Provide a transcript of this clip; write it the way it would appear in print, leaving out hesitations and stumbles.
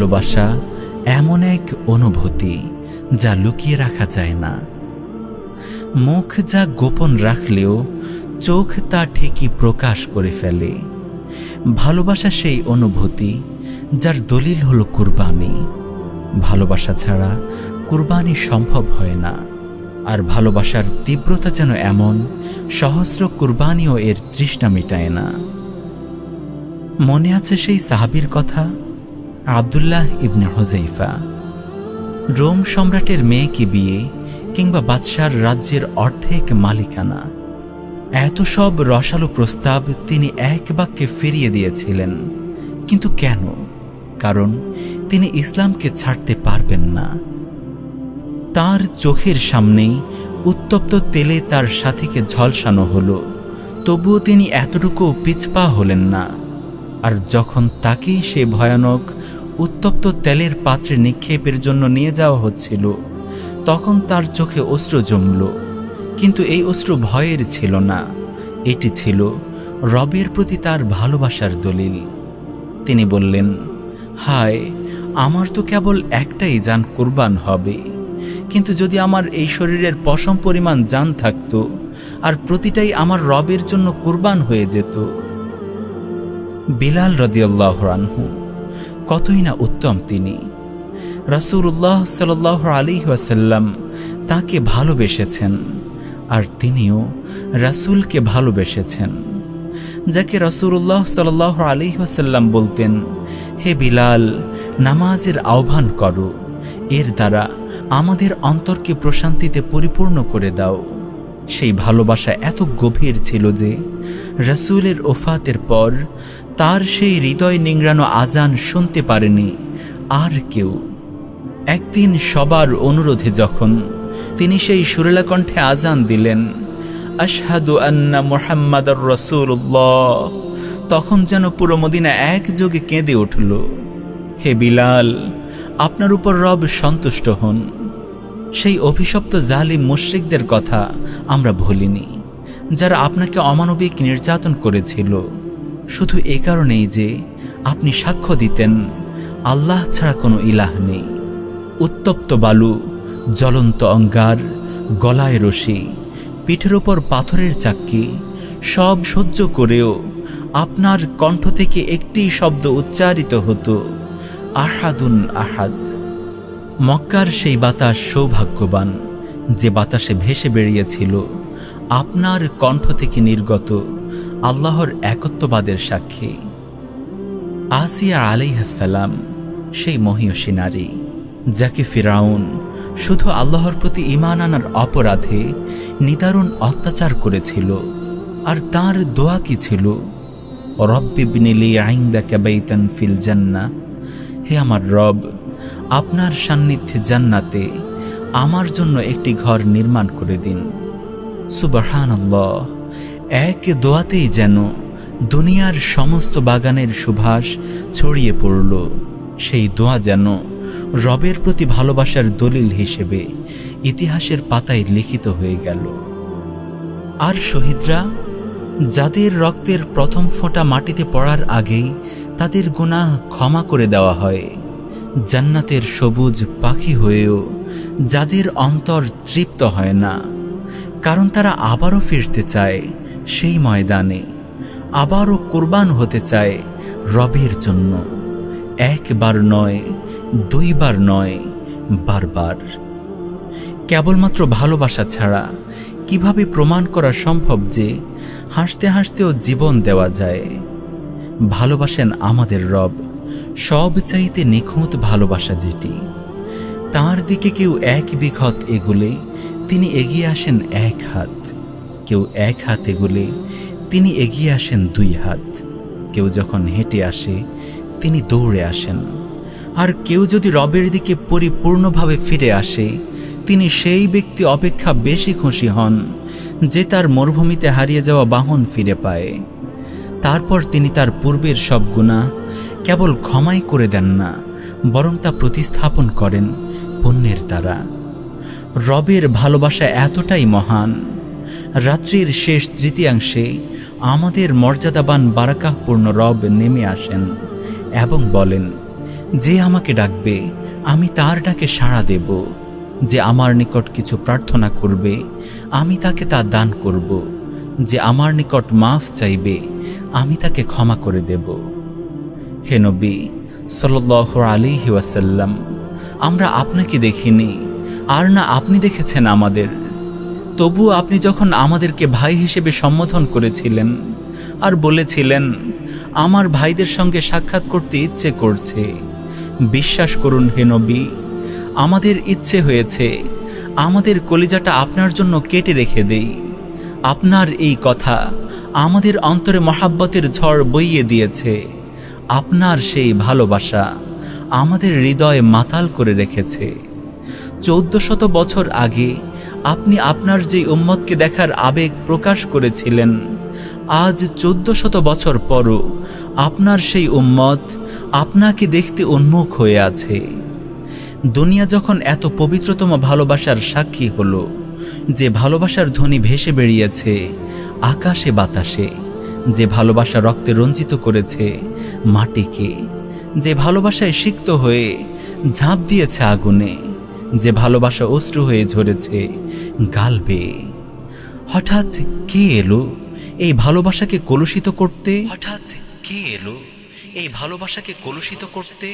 ভালোবাসা এমন এক অনুভূতি যা লুকিয়ে রাখা যায় না। মুখ যা গোপন রাখলেও চোখ তা ঠিকই প্রকাশ করে ফেলে। ভালোবাসা সেই অনুভূতি যার দলিল হলো কুরবানি। ভালোবাসা ছাড়া কুরবানি সম্ভব হয় না। আর ভালোবাসার তীব্রতা যেন এমন, সহস্র কুরবানিও এর তৃষ্ণা মেটায় না। মনে আছে সেই সাহাবীর কথা, আব্দুল্লাহ ইবনে হুযাইফা। রোম সম্রাটের মেয়েকে বিয়ে কিংবা বাদশার রাজ্যের অর্ধেক মালিকানা, এত সব রসালো প্রস্তাব তিনি এক বাক্যে ফিরিয়ে দিয়েছিলেন। কিন্তু কেন? কারণ তিনি ইসলামকে ছাড়তে পারবেন না। তার চোখের সামনেই উত্তপ্ত তেলে তার সাথীকে ঝলসানো হলো, তবুও তিনি এতটুকু পিছপা হলেন না। আর যখন তাকেই সে ভয়ানক উত্তপ্ত তেলের পাত্রে নিক্ষেপের জন্য নিয়ে যাওয়া হচ্ছিল, তখন তার চোখে অশ্রু জমল। কিন্তু এই অশ্রু ভয়ের ছিল না, এটি ছিল রবের প্রতি তার ভালোবাসার দলিল। তিনি বললেন, হায়, আমার তো কেবল একটাই জান কুরবান হবে, কিন্তু যদি আমার এই শরীরের পশম পরিমাণ জান থাকত আর প্রতিটাই আমার রবের জন্য কুরবান হয়ে যেত। বিলাল রাদিয়াল্লাহু আনহু কতই না উত্তম তিনি। রাসূলুল্লাহ সাল্লাল্লাহু আলাইহি ওয়াসাল্লাম তাকে ভালোবেসেছেন, আর তিনিও রাসূলকে ভালোবেসেছেন। যাকে রাসূলুল্লাহ সাল্লাল্লাহু আলাইহি ওয়াসাল্লাম বলতেন, হে বিলাল, নামাজের আহ্বান করো, এর দ্বারা আমাদের অন্তরকে প্রশান্তিতে পরিপূর্ণ করে দাও। সেই ভালোবাসা এত গভীর ছিল যে রাসূলের ওফাতের পর তার সেই হৃদয় নিংড়ানো আজান শুনতে পারেনি আর কেউ। একদিন সবার অনুরোধে যখন তিনি সেই সুরেলা কণ্ঠে আজান দিলেন, আশহাদু আন্না মুহাম্মাদার রাসূলুল্লাহ, তখন যেন পুরো মদিনা একযোগে কেঁদে উঠল। হে বিলাল, আপনার উপর রব সন্তুষ্ট হন। সেই অভিশপ্ত জালিম মুশরিকদের কথা আমরা ভুলিনি, যারা আপনাকে অমানবিক নির্যাতন করেছিল, শুধু এ কারণেই যে আপনি সাক্ষ্য দিতেন আল্লাহ ছাড়া কোনো ইলাহ নেই। উত্তপ্ত বালু, জ্বলন্ত অঙ্গার, গলায় রশি, পিঠের ওপর পাথরের চাক্কি, সব সহ্য করেও আপনার কণ্ঠ থেকে একটি শব্দ উচ্চারিত হতো, আহাদুন আহাদ। মক্কার সেই বাতাস সৌভাগ্যবান যে বাতাসে ভেসে বেরিয়েছিল আপনার কণ্ঠ থেকে নির্গত আল্লাহর একত্ববাদের সাক্ষী। আসিয়া আলাইহিস সালাম সেই মহিয়সী নারী, যাকে ফিরাউন শুধু আল্লাহর প্রতি ঈমান আনার অপরাধে নিদারুণ অত্যাচার করেছিল। আর তার দোয়া কি ছিল? রব্বিবনি লি ইনদাকা বাইতান ফিল জান্নাহ, হে আমার রব, আপনার সান্নিধ্যে জান্নাতে আমার জন্য একটি ঘর নির্মাণ করে দিন। সুবহানাল্লাহ, এক দোয়াতেই যেন দুনিয়ার সমস্ত বাগানের সুবাস ছড়িয়ে পড়ল। সেই দোয়া যেন রবের প্রতি ভালোবাসার দলিল হিসেবে ইতিহাসের পাতায় লিখিত হয়ে গেল। আর শহীদরা, যাদের রক্তের প্রথম ফোঁটা মাটিতে পড়ার আগেই তাদের গুনাহ ক্ষমা করে দেওয়া হয়, জান্নাতের সবুজ পাখি হয়েও যাদের অন্তর তৃপ্ত হয় না, কারণ তারা আবারও ফিরতে চায় সেই ময়দানে, আবারও কুরবান হতে চায় রবের জন্য। একবার নয়, দুইবার নয়, বারবার। কেবলমাত্র ভালোবাসা ছাড়া কিভাবে প্রমাণ করা সম্ভব যে হাসতে হাসতেও জীবন দেওয়া যায়? ভালোবাসেন আমাদের রব, সবচাইতে নিখুঁত ভালোবাসা যেটি। তাঁর দিকে কেউ এক বিঘত এগুলে তিনি এগিয়ে আসেন এক হাত, কেউ এক হাত এগুলে তিনি এগিয়ে আসেন দুই হাত, কেউ যখন হেঁটে আসে তিনি দৌড়ে আসেন। আর কেউ যদি রবের দিকে পরিপূর্ণভাবে ফিরে আসে, তিনি সেই ব্যক্তি অপেক্ষা বেশি খুশি হন যে তার মরুভূমিতে হারিয়ে যাওয়া বাহন ফিরে পায়। তারপর তিনি তার পূর্বের সব গুনাহ কেবল ক্ষমাই করে দেন না, বরং তা প্রতিস্থাপন করেন পুণ্যের দ্বারা। রবের ভালোবাসা এতটাই মহান, রাত্রির শেষ তৃতীয়াংশে আমাদের মর্যাদাবান বারাকাহপূর্ণ রব নেমে আসেন এবং বলেন, যে আমাকে ডাকবে আমি তার ডাকে সাড়া দেব, যে আমার নিকট কিছু প্রার্থনা করবে আমি তাকে তা দান করব, যে আমার নিকট মাফ চাইবে আমি তাকে ক্ষমা করে দেব। হে নবী সাল্লাল্লাহু আলাইহি ওয়াসাল্লাম, আমরা আপনাকে দেখিনি, আর না আপনি দেখেছেন আমাদের। তবু আপনি যখন আমাদেরকে ভাই হিসেবে সম্বোধন করেছিলেন আর বলেছিলেন আমার ভাইদের সঙ্গে সাক্ষাৎ করতে ইচ্ছে করছে, বিশ্বাস করুন হে নবী, আমাদের ইচ্ছে হয়েছে আমাদের কলিজাটা আপনার জন্য কেটে রেখে দেই। আপনার এই কথা আমাদের অন্তরে মহাব্বতের ঝড় বইয়ে দিয়েছে। আপনার সেই ভালোবাসা আমাদের হৃদয়ে মাতাল করে রেখেছে। 1400 বছর আগে আপনি আপনার যে উম্মতকে দেখার আবেগ প্রকাশ করেছিলেন, আজ 1400 বছর পরও আপনার সেই উম্মত আপনাকে দেখতে উন্মুখ হয়ে আছে। দুনিয়া যখন এত পবিত্রতম ভালোবাসার সাক্ষী হলো, যে ভালোবাসার ধ্বনি ভেসে বেরিয়েছে আকাশে বাতাসে, যে ভালোবাসা রক্তে রঞ্জিত করেছে মাটিকে, যে ভালোবাসায় সিক্ত হয়ে ঝাঁপ দিয়েছে আগুনে, যে ভালোবাসা অশ্রু হয়ে ঝরেছে গাল বেয়ে, হঠাৎ কে এলো এই ভালোবাসাকে কলুষিত করতে? হঠাৎ কে এলো এই ভালোবাসাকে কলুষিত করতে?